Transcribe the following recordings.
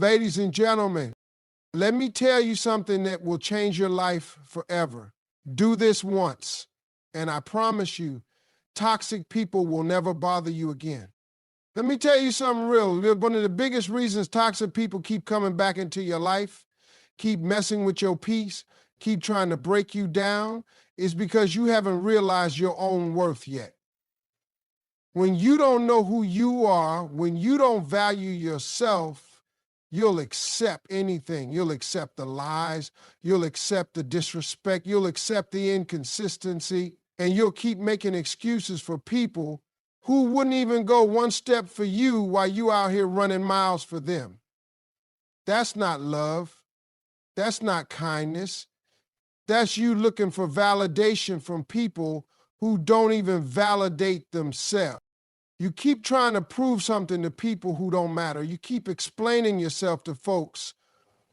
Ladies and gentlemen, let me tell you something that will change your life forever. Do this once, and I promise you, toxic people will never bother you again. Let me tell you something real. One of the biggest reasons toxic people keep coming back into your life, keep messing with your peace, keep trying to break you down, is because you haven't realized your own worth yet. When you don't know who you are, when you don't value yourself, you'll accept anything. You'll accept the lies, you'll accept the disrespect, you'll accept the inconsistency, and you'll keep making excuses for people who wouldn't even go one step for you while you out here running miles for them. That's not love. That's not kindness. That's you looking for validation from people who don't even validate themselves. You keep trying to prove something to people who don't matter. You keep explaining yourself to folks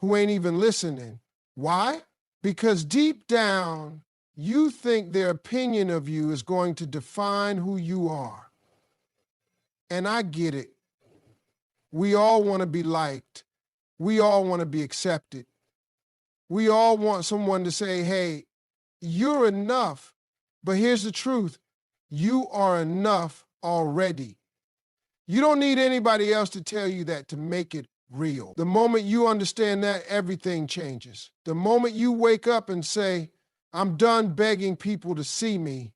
who ain't even listening. Why? Because deep down, you think their opinion of you is going to define who you are. And I get it. We all want to be liked. We all want to be accepted. We all want someone to say, hey, you're enough. But here's the truth. You are enough already. You don't need anybody else to tell you that to make it real. The moment you understand that, everything changes. The moment you wake up and say, I'm done begging people to see me,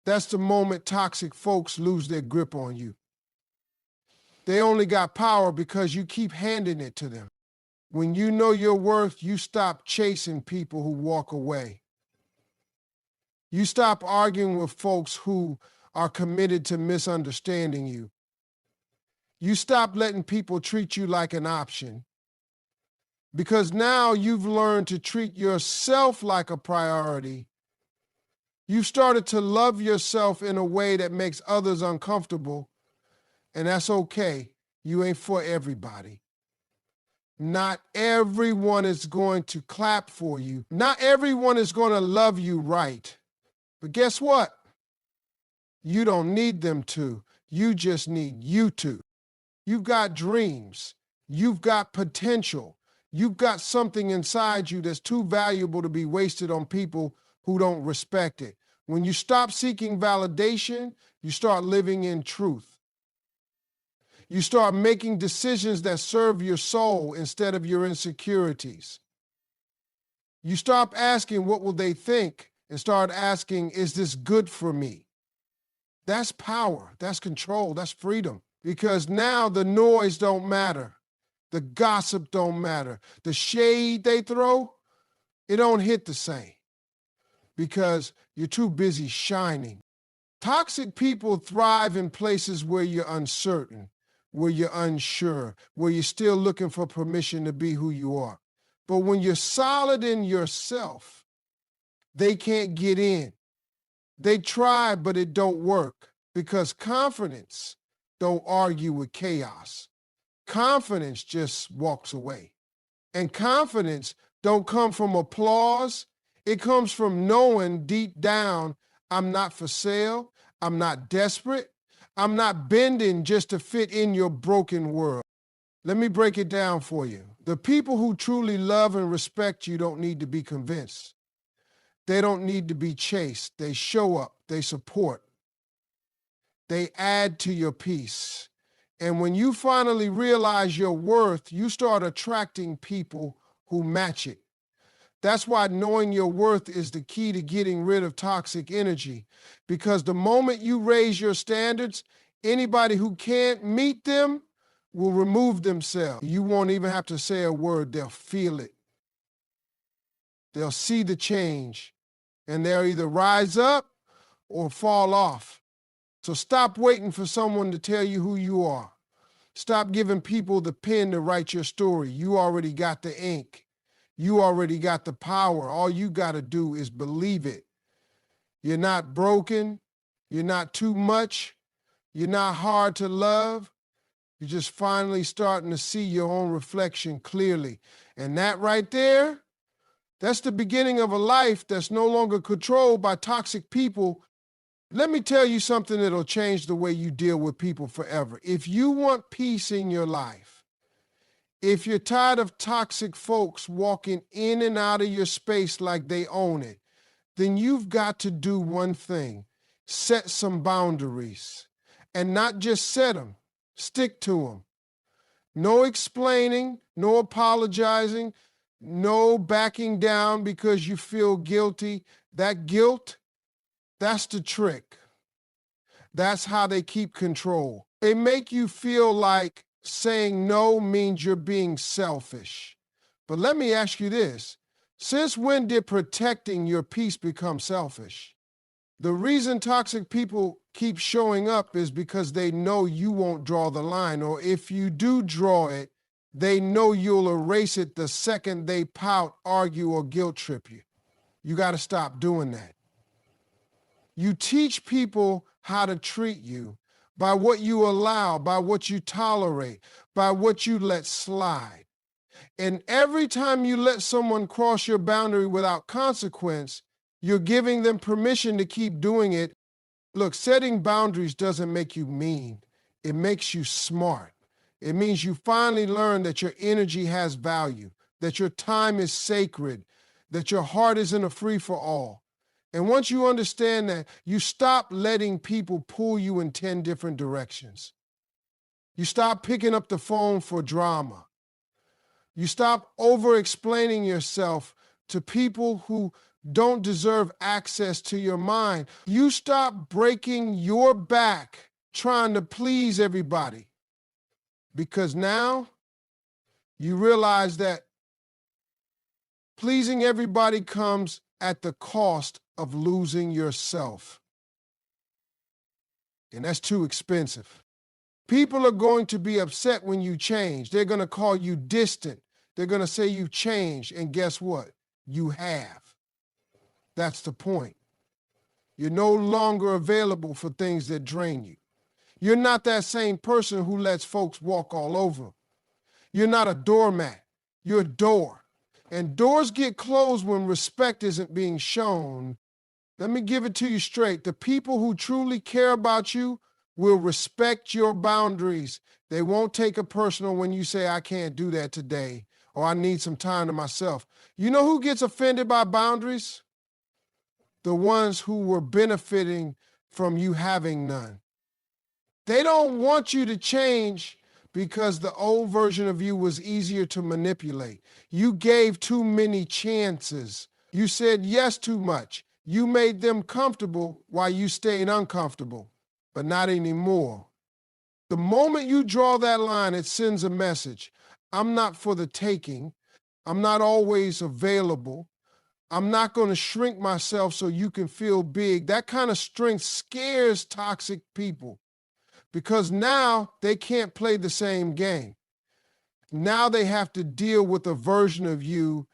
that's the moment toxic folks lose their grip on you. They only got power because you keep handing it to them. When you know your worth, you stop chasing people who walk away. You stop arguing with folks who are committed to misunderstanding you. You stop letting people treat you like an option. Because now you've learned to treat yourself like a priority. You've started to love yourself in a way that makes others uncomfortable, and that's okay. You ain't for everybody. Not everyone is going to clap for you. Not everyone is going to love you right. But guess what? You don't need them to. You just need you to. You've got dreams. You've got potential. You've got something inside you that's too valuable to be wasted on people who don't respect it. When you stop seeking validation, you start living in truth. You start making decisions that serve your soul instead of your insecurities. You stop asking, what will they think? And start asking, is this good for me? That's power, that's control, that's freedom. Because now the noise don't matter. The gossip don't matter. The shade they throw, it don't hit the same. Because you're too busy shining. Toxic people thrive in places where you're uncertain, where you're unsure, where you're still looking for permission to be who you are. But when you're solid in yourself, they can't get in. They try, but it don't work because confidence don't argue with chaos. Confidence just walks away. And confidence don't come from applause. It comes from knowing deep down, I'm not for sale. I'm not desperate. I'm not bending just to fit in your broken world. Let me break it down for you. The people who truly love and respect you don't need to be convinced. They don't need to be chased. They show up. They support. They add to your peace. And when you finally realize your worth, you start attracting people who match it. That's why knowing your worth is the key to getting rid of toxic energy. Because the moment you raise your standards, anybody who can't meet them will remove themselves. You won't even have to say a word. They'll feel it. They'll see the change. And they'll either rise up or fall off. So stop waiting for someone to tell you who you are. Stop giving people the pen to write your story. You already got the ink. You already got the power. All you got to do is believe it. You're not broken. You're not too much. You're not hard to love. You're just finally starting to see your own reflection clearly. And that right there, that's the beginning of a life that's no longer controlled by toxic people. Let me tell you something that'll change the way you deal with people forever. If you want peace in your life, If you're tired of toxic folks walking in and out of your space like they own it, then you've got to do one thing: set some boundaries. And not just set them, stick to them. No explaining, no apologizing, no backing down because you feel guilty. That guilt, that's the trick. That's how they keep control. They make you feel like saying no means you're being selfish. But let me ask you this. Since when did protecting your peace become selfish? The reason toxic people keep showing up is because they know you won't draw the line, or if you do draw it, they know you'll erase it the second they pout, argue, or guilt trip you. You got to stop doing that. You teach people how to treat you by what you allow, by what you tolerate, by what you let slide. And every time you let someone cross your boundary without consequence, you're giving them permission to keep doing it. Look, setting boundaries doesn't make you mean. It makes you smart. It means you finally learn that your energy has value, that your time is sacred, that your heart isn't a free-for-all. And once you understand that, you stop letting people pull you in 10 different directions. You stop picking up the phone for drama. You stop over-explaining yourself to people who don't deserve access to your mind. You stop breaking your back trying to please everybody, because now you realize that pleasing everybody comes at the cost of losing yourself. And that's too expensive. People are going to be upset when you change. They're going to call you distant. They're going to say you've changed. And guess what? You have. That's the point. You're no longer available for things that drain you. You're not that same person who lets folks walk all over. You're not a doormat. You're a door. And doors get closed when respect isn't being shown. Let me give it to you straight. The people who truly care about you will respect your boundaries. They won't take it personal when you say, I can't do that today, or I need some time to myself. You know who gets offended by boundaries? The ones who were benefiting from you having none. They don't want you to change because the old version of you was easier to manipulate. You gave too many chances. You said yes too much. You made them comfortable while you stayed uncomfortable, but not anymore. The moment you draw that line, it sends a message. I'm not for the taking. I'm not always available. I'm not going to shrink myself so you can feel big. That kind of strength scares toxic people because now they can't play the same game. Now they have to deal with a version of you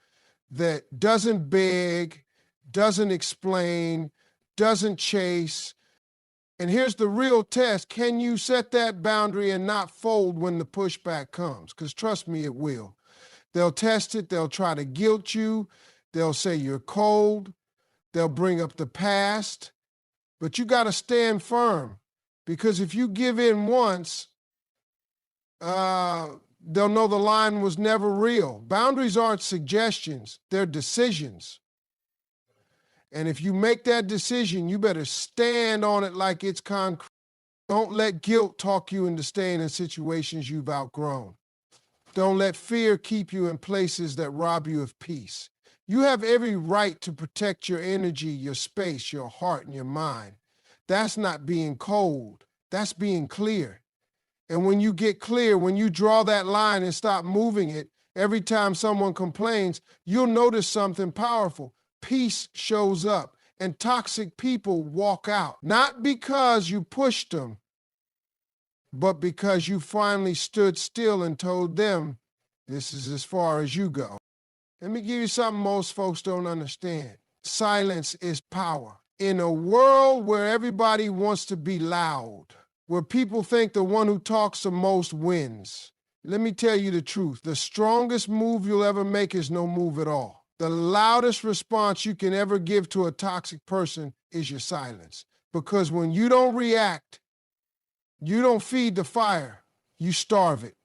that doesn't beg, doesn't explain, doesn't chase. And here's the real test. Can you set that boundary and not fold when the pushback comes? Because trust me, it will. They'll test it. They'll try to guilt you. They'll say you're cold. They'll bring up the past. But you got to stand firm, because if you give in once, they'll know the line was never real. Boundaries aren't suggestions. They're decisions. And if you make that decision, you better stand on it like it's concrete. Don't let guilt talk you into staying in situations you've outgrown. Don't let fear keep you in places that rob you of peace. You have every right to protect your energy, your space, your heart, and your mind. That's not being cold. That's being clear. And when you get clear, when you draw that line and stop moving it, every time someone complains, you'll notice something powerful. Peace shows up, and toxic people walk out. Not because you pushed them, but because you finally stood still and told them, this is as far as you go. Let me give you something most folks don't understand. Silence is power. In a world where everybody wants to be loud, where people think the one who talks the most wins, let me tell you the truth. The strongest move you'll ever make is no move at all. The loudest response you can ever give to a toxic person is your silence. Because when you don't react, you don't feed the fire, you starve it.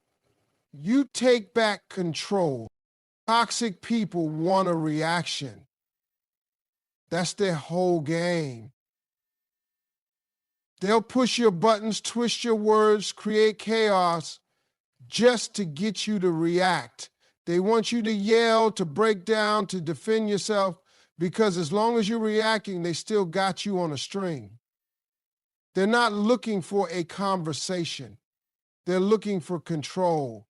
You take back control. Toxic people want a reaction. That's their whole game. They'll push your buttons, twist your words, create chaos just to get you to react. They want you to yell, to break down, to defend yourself, because as long as you're reacting, they still got you on a string. They're not looking for a conversation. They're looking for control.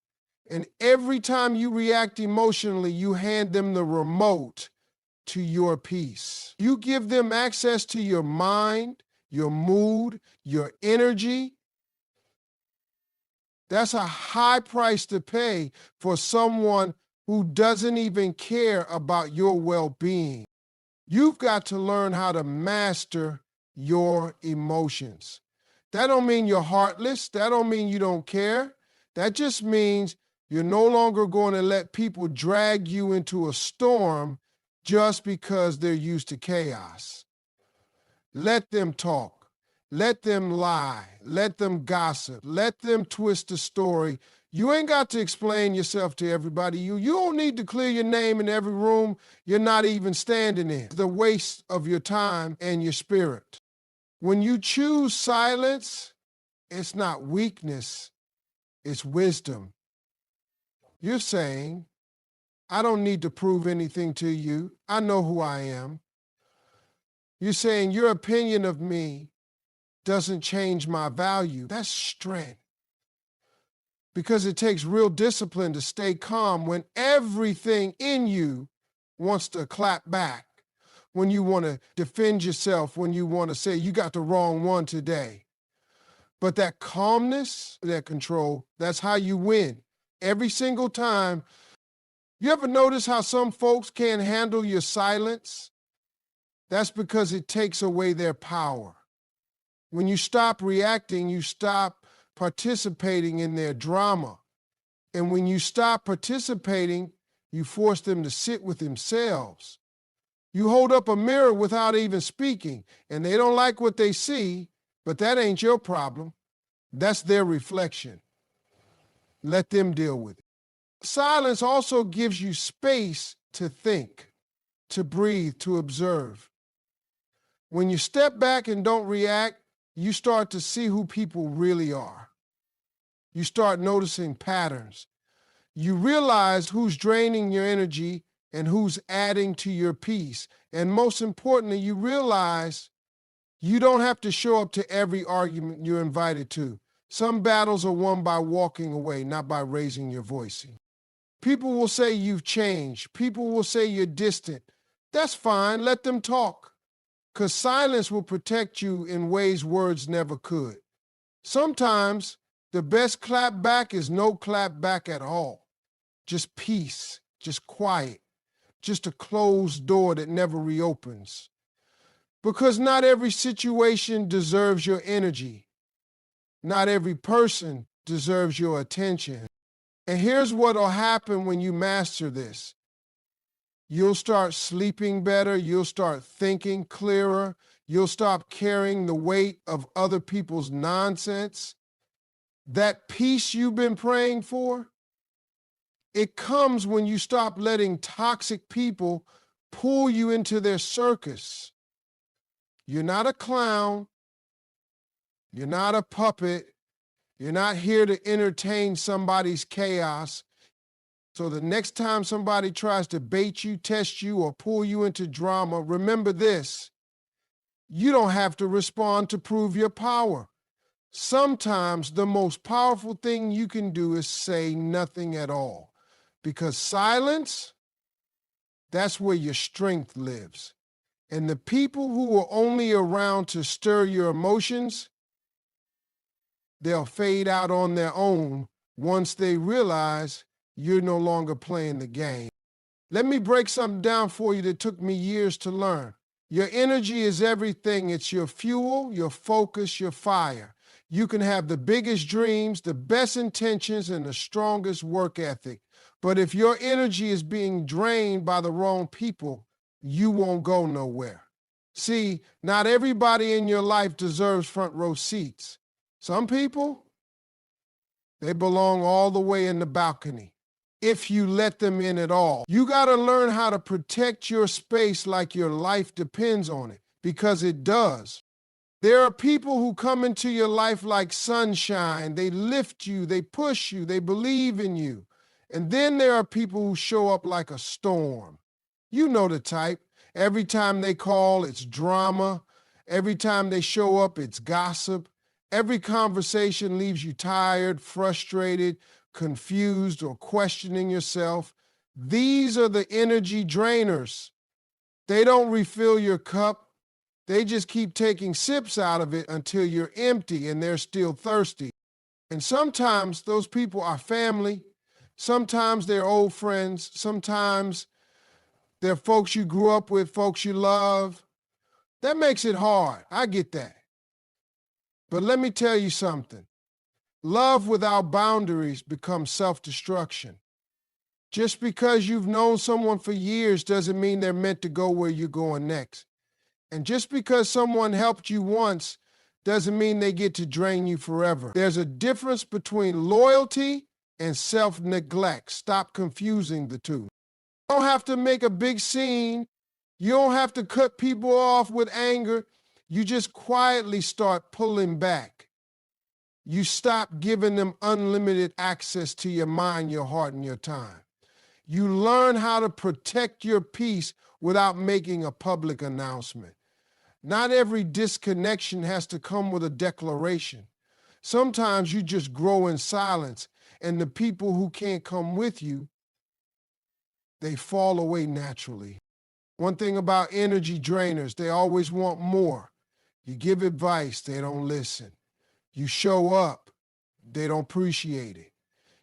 And every time you react emotionally, you hand them the remote to your peace. You give them access to your mind, your mood, your energy. That's a high price to pay for someone who doesn't even care about your well-being. You've got to learn how to master your emotions. That don't mean you're heartless. That don't mean you don't care. That just means you're no longer going to let people drag you into a storm just because they're used to chaos. Let them talk. Let them lie. Let them gossip. Let them twist the story. You ain't got to explain yourself to everybody. You don't need to clear your name in every room you're not even standing in. It's the waste of your time and your spirit. When you choose silence, it's not weakness, it's wisdom. You're saying, I don't need to prove anything to you. I know who I am. You're saying your opinion of me doesn't change my value. That's strength. Because it takes real discipline to stay calm when everything in you wants to clap back, when you want to defend yourself, when you want to say you got the wrong one today. But that calmness, that control, that's how you win. Every single time. You ever notice how some folks can't handle your silence? That's because it takes away their power. When you stop reacting, you stop participating in their drama. And when you stop participating, you force them to sit with themselves. You hold up a mirror without even speaking, and they don't like what they see, but that ain't your problem. That's their reflection. Let them deal with it. Silence also gives you space to think, to breathe, to observe. When you step back and don't react, you start to see who people really are. You start noticing patterns. You realize who's draining your energy and who's adding to your peace. And most importantly, you realize you don't have to show up to every argument you're invited to. Some battles are won by walking away, not by raising your voice. People will say you've changed. People will say you're distant. That's fine. Let them talk. Because silence will protect you in ways words never could. Sometimes the best clap back is no clap back at all. Just peace, just quiet, just a closed door that never reopens. Because not every situation deserves your energy. Not every person deserves your attention. And here's what'll happen when you master this. You'll start sleeping better. You'll start thinking clearer. You'll stop carrying the weight of other people's nonsense. That peace you've been praying for, it comes when you stop letting toxic people pull you into their circus. You're not a clown. You're not a puppet. You're not here to entertain somebody's chaos. So the next time somebody tries to bait you, test you, or pull you into drama, remember this. You don't have to respond to prove your power. Sometimes the most powerful thing you can do is say nothing at all. Because silence, that's where your strength lives. And the people who are only around to stir your emotions, they'll fade out on their own once they realize you're no longer playing the game. Let me break something down for you that took me years to learn. Your energy is everything. It's your fuel, your focus, your fire. You can have the biggest dreams, the best intentions, and the strongest work ethic. But if your energy is being drained by the wrong people, you won't go nowhere. See, not everybody in your life deserves front row seats. Some people, They belong all the way in the balcony, if you let them in at all. You got to learn how to protect your space like your life depends on it, because it does. There are people who come into your life like sunshine. They lift you, they push you, they believe in you. And then there are people who show up like a storm. You know the type. Every time they call, it's drama. Every time they show up, it's gossip. Every conversation leaves you tired, frustrated, confused, or questioning yourself. These are the energy drainers. They don't refill your cup. They just keep taking sips out of it until you're empty and they're still thirsty. And sometimes those people are family. Sometimes they're old friends. Sometimes they're folks you grew up with, folks you love. That makes it hard. I get that. But let me tell you something. Love without boundaries becomes self-destruction. Just because you've known someone for years doesn't mean they're meant to go where you're going next. And just because someone helped you once doesn't mean they get to drain you forever. There's a difference between loyalty and self-neglect. Stop confusing the two. You don't have to make a big scene. You don't have to cut people off with anger. You just quietly start pulling back. You stop giving them unlimited access to your mind, your heart, and your time. You learn how to protect your peace without making a public announcement. Not every disconnection has to come with a declaration. Sometimes you just grow in silence, and the people who can't come with you, they fall away naturally. One thing about energy drainers, they always want more. You give advice, they don't listen. You show up, they don't appreciate it.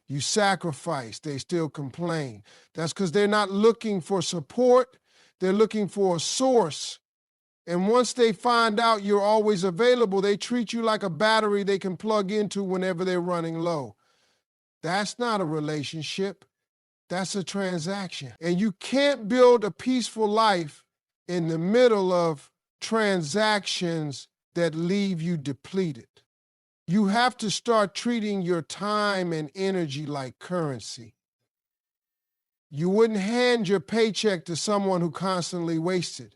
You sacrifice, they still complain. That's because they're not looking for support, they're looking for a source. And once they find out you're always available, they treat you like a battery they can plug into whenever they're running low. That's not a relationship. That's a transaction. And you can't build a peaceful life in the middle of transactions that leave you depleted. You have to start treating your time and energy like currency. You wouldn't hand your paycheck to someone who constantly wasted.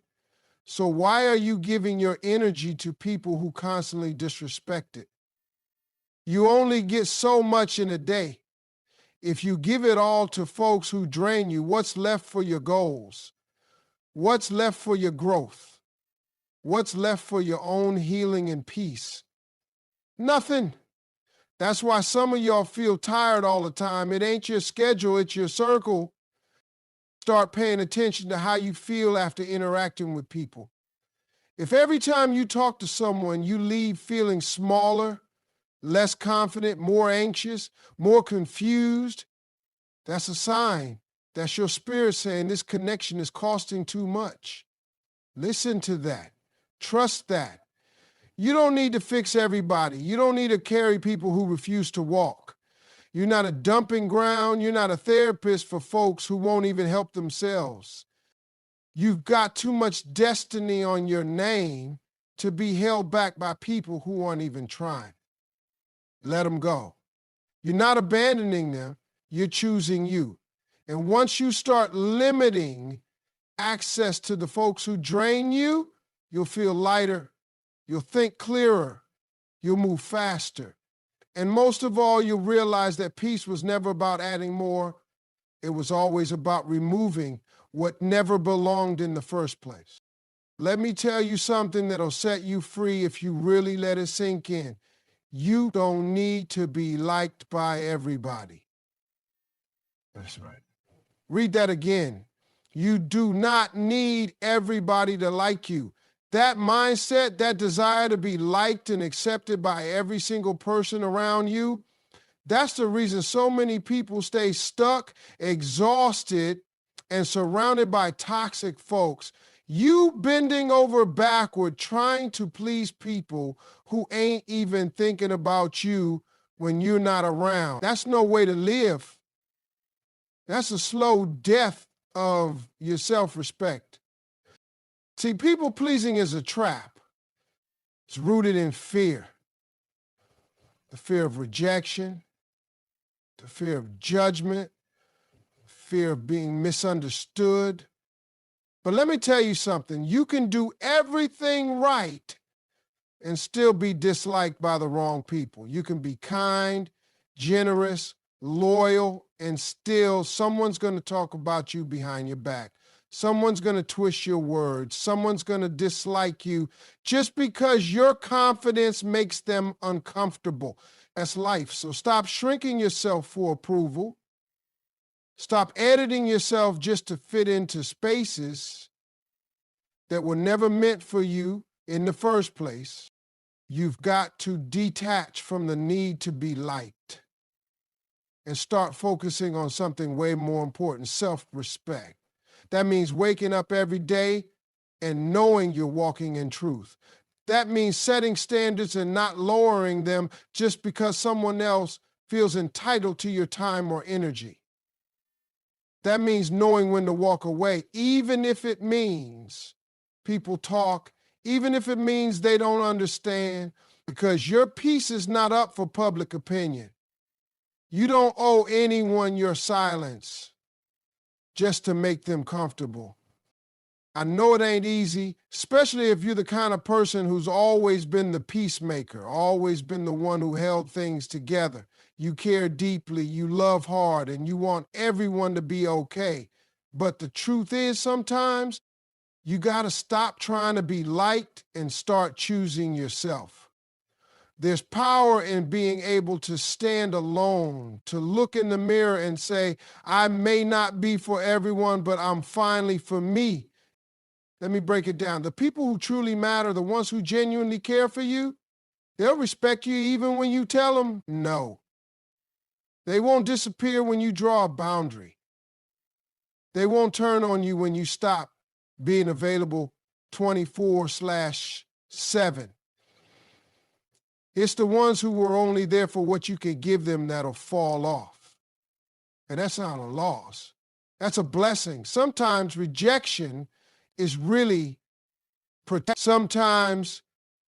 So why are you giving your energy to people who constantly disrespect it? You only get so much in a day. If you give it all to folks who drain you, what's left for your goals? What's left for your growth? What's left for your own healing and peace? Nothing. That's why some of y'all feel tired all the time. It ain't your schedule, it's your circle. Start paying attention to how you feel after interacting with people. If every time you talk to someone, you leave feeling smaller, less confident, more anxious, more confused, that's a sign. That's your spirit saying this connection is costing too much. Listen to that. Trust that. You don't need to fix everybody. You don't need to carry people who refuse to walk. You're not a dumping ground. You're not a therapist for folks who won't even help themselves. You've got too much destiny on your name to be held back by people who aren't even trying. Let them go. You're not abandoning them. You're choosing you. And once you start limiting access to the folks who drain you, you'll feel lighter. You'll think clearer. You'll move faster. And most of all, you'll realize that peace was never about adding more. It was always about removing what never belonged in the first place. Let me tell you something that'll set you free if you really let it sink in. You don't need to be liked by everybody. That's right. Read that again. You do not need everybody to like you. That mindset, that desire to be liked and accepted by every single person around you, that's the reason so many people stay stuck, exhausted, and surrounded by toxic folks. You bending over backward trying to please people who ain't even thinking about you when you're not around. That's no way to live. That's a slow death of your self-respect. See, people pleasing is a trap. It's rooted in fear. The fear of rejection, the fear of judgment, fear of being misunderstood. But let me tell you something. You can do everything right and still be disliked by the wrong people. You can be kind, generous, loyal, and still someone's going to talk about you behind your back. Someone's going to twist your words. Someone's going to dislike you just because your confidence makes them uncomfortable. That's life. So stop shrinking yourself for approval. Stop editing yourself just to fit into spaces that were never meant for you in the first place. You've got to detach from the need to be liked and start focusing on something way more important, self-respect. That means waking up every day and knowing you're walking in truth. That means setting standards and not lowering them just because someone else feels entitled to your time or energy. That means knowing when to walk away, even if it means people talk, even if it means they don't understand, because your peace is not up for public opinion. You don't owe anyone your silence just to make them comfortable. I know it ain't easy, especially if you're the kind of person who's always been the peacemaker, always been the one who held things together. You care deeply, you love hard, and you want everyone to be okay. But the truth is sometimes you got to stop trying to be liked and start choosing yourself. There's power in being able to stand alone, to look in the mirror and say, I may not be for everyone, but I'm finally for me. Let me break it down. The people who truly matter, the ones who genuinely care for you, they'll respect you even when you tell them no. They won't disappear when you draw a boundary. They won't turn on you when you stop being available 24/7. It's the ones who were only there for what you can give them that'll fall off. And that's not a loss. That's a blessing. Sometimes rejection is really protect. Sometimes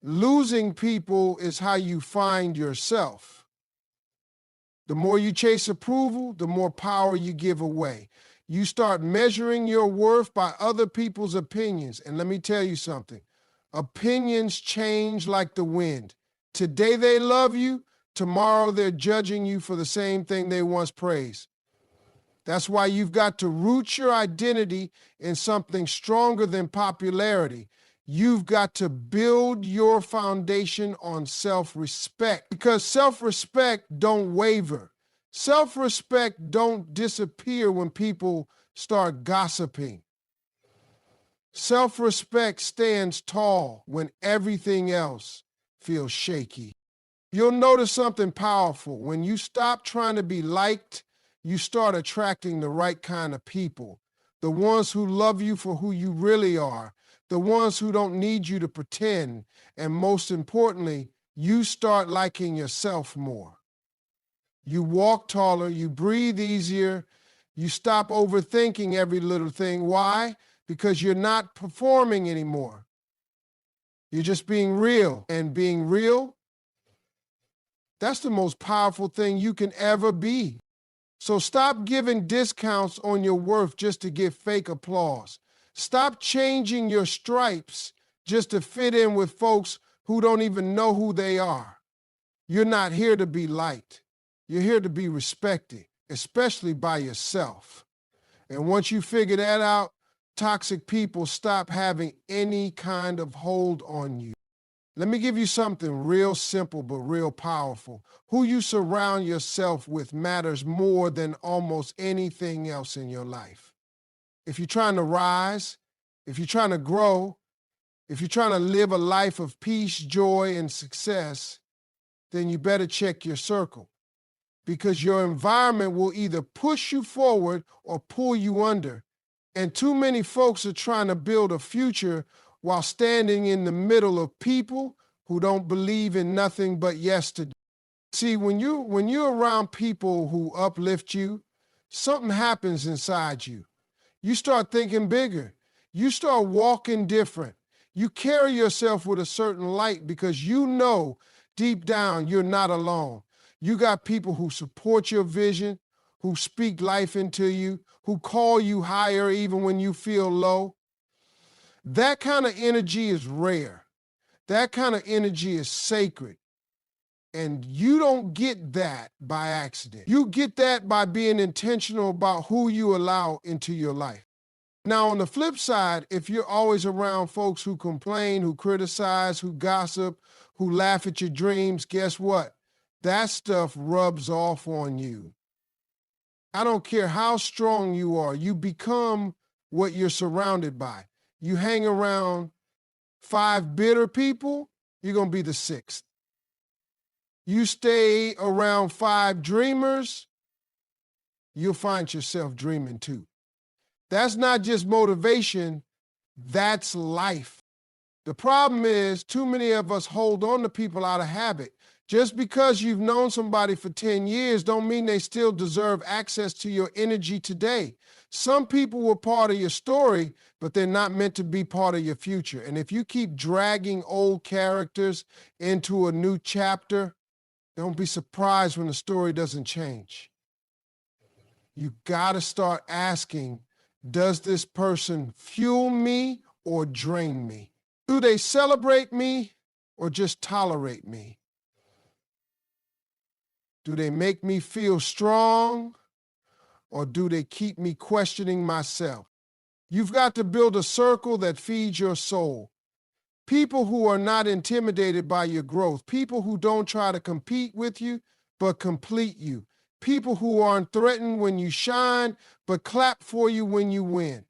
losing people is how you find yourself. The more you chase approval, the more power you give away. You start measuring your worth by other people's opinions. And let me tell you something. Opinions change like the wind. Today they love you. Tomorrow they're judging you for the same thing they once praised. That's why you've got to root your identity in something stronger than popularity. You've got to build your foundation on self-respect, because self-respect don't waver. Self-respect don't disappear when people start gossiping. Self-respect stands tall when everything else feels shaky. You'll notice something powerful. When you stop trying to be liked, you start attracting the right kind of people, the ones who love you for who you really are, the ones who don't need you to pretend, and most importantly, you start liking yourself more. You walk taller, you breathe easier, you stop overthinking every little thing. Why? Because you're not performing anymore. You're just being real, and being real, that's the most powerful thing you can ever be. So stop giving discounts on your worth just to get fake applause. Stop changing your stripes just to fit in with folks who don't even know who they are. You're not here to be liked. You're here to be respected, especially by yourself. And once you figure that out, toxic people stop having any kind of hold on you. Let me give you something real simple but real powerful. Who you surround yourself with matters more than almost anything else in your life. If you're trying to rise, if you're trying to grow, if you're trying to live a life of peace, joy, and success, then you better check your circle, because your environment will either push you forward or pull you under. And too many folks are trying to build a future while standing in the middle of people who don't believe in nothing but yesterday. See, when you're around people who uplift you, something happens inside you. You start thinking bigger. You start walking different. You carry yourself with a certain light because you know deep down you're not alone. You got people who support your vision, who speak life into you, who call you higher even when you feel low. That kind of energy is rare. That kind of energy is sacred. And you don't get that by accident. You get that by being intentional about who you allow into your life. Now, on the flip side, if you're always around folks who complain, who criticize, who gossip, who laugh at your dreams, guess what? That stuff rubs off on you. I don't care how strong you are, you become what you're surrounded by. You hang around 5 bitter people, you're going to be the 6th. You stay around 5 dreamers, you'll find yourself dreaming too. That's not just motivation, that's life. The problem is too many of us hold on to people out of habit. Just because you've known somebody for 10 years don't mean they still deserve access to your energy today. Some people were part of your story, but they're not meant to be part of your future. And if you keep dragging old characters into a new chapter, don't be surprised when the story doesn't change. You gotta start asking, does this person fuel me or drain me? Do they celebrate me or just tolerate me? Do they make me feel strong or do they keep me questioning myself? You've got to build a circle that feeds your soul. People who are not intimidated by your growth. People who don't try to compete with you, but complete you. People who aren't threatened when you shine, but clap for you when you win.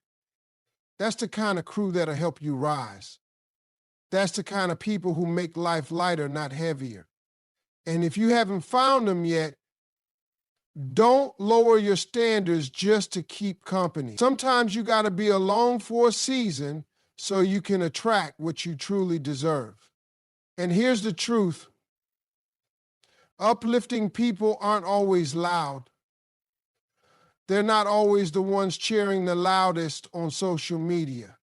That's the kind of crew that'll help you rise. That's the kind of people who make life lighter, not heavier. And if you haven't found them yet, don't lower your standards just to keep company. Sometimes you got to be alone for a season so you can attract what you truly deserve. And here's the truth. Uplifting people aren't always loud. They're not always the ones cheering the loudest on social media.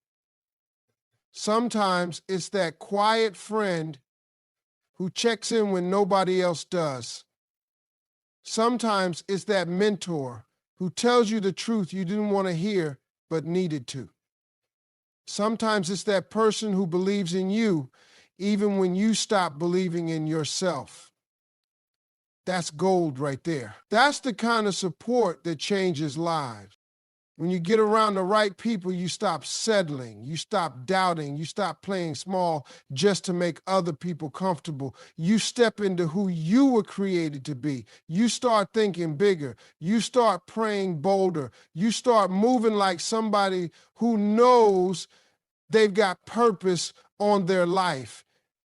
Sometimes it's that quiet friend who checks in when nobody else does. Sometimes it's that mentor who tells you the truth you didn't want to hear but needed to. Sometimes it's that person who believes in you even when you stop believing in yourself. That's gold right there. That's the kind of support that changes lives. When you get around the right people, you stop settling, you stop doubting, you stop playing small just to make other people comfortable. You step into who you were created to be. You start thinking bigger. You start praying bolder. You start moving like somebody who knows they've got purpose on their life.